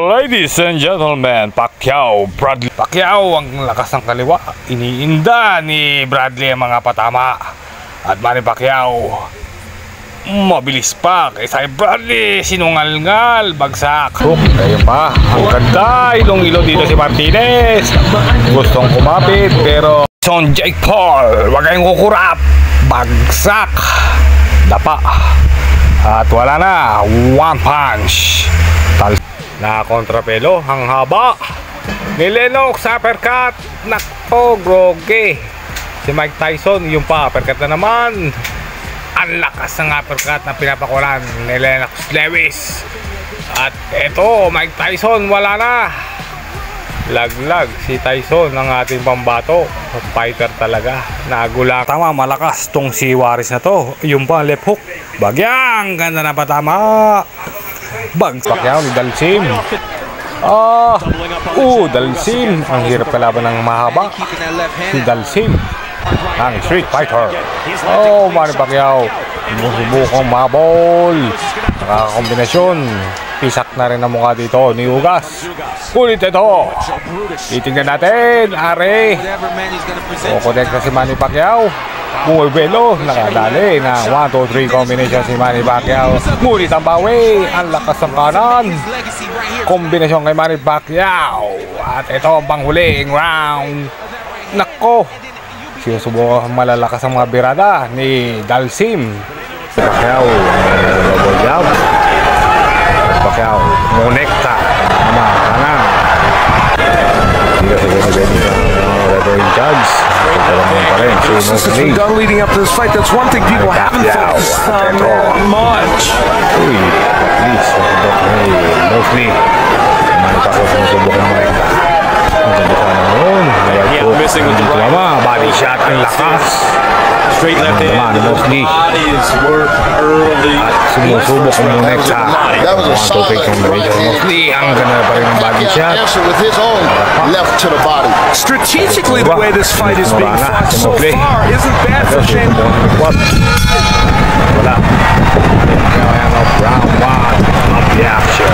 Ladies and gentlemen, Pacquiao, Bradley. Pacquiao ang lakas ng kaliwa. Iniinda ni Bradley ang mga patama. At Manny Pacquiao, mabilis pa kaysa Bradley. Sinungal-ngal, bagsak. Ayun pa, ang ganda. Ilong-ilo dito si Martinez. Gustong kumapit pero Son Jake Paul, wag kayong kukurap. Bagsak. Dapa. At wala na. One punch. Na kontrapelo, ang haba ni Lennox, uppercut. Nakpo, groge. Si Mike Tyson, yung pa, uppercut na naman. Ang lakas ng uppercut na pinapakulan ni Lennox Lewis. At eto, Mike Tyson, wala na. Laglag si Tyson, ang ating pambato. Fighter talaga, nagulang. Tama, malakas tong si Juarez na to. Yung pa, left hook. Bagyang, ganda na patama. Bags Pacquiao ni Dalsim. Dalsim. Ang hirap kalaban ng mahaba. Si Dalsim, ang street fighter. Manny Pacquiao, musubukong mabol. Nakakakombinasyon. Pisak na rin ang mukha dito ni Ugas. Kulit ito. Titignan natin. Are. Kukonekta si Manny Pacquiao. Buwelo, nakadali na 1-2-3 combination si Manny Pacquiao. Ngunit ang bawi, ang lakas ng kanan. Kombinasyon kay Manny Pacquiao. At ito ang panghuling round. Nako, sinusubukan malalakas ang mga birada ni Dalsim. Pacquiao, double jab. Pacquiao, ngonekta sama kanan. Hindi kasi gumagani sa referee judge. This is the gun leading up to this fight. That's one thing people haven't focused on much. Please, mostly Manny Pacquiao sinusubukan mo rin. Missing with the right. Body shot ng lakas. Straight left hand. Mostly sumusubok mo next sa one-to-pick combination. Mostly ang ganda pa rin ng body shot. With his own left to the body. Strategically, the way this fight is being fought so far isn't bad for Shane. Wala. Round 1 of the action.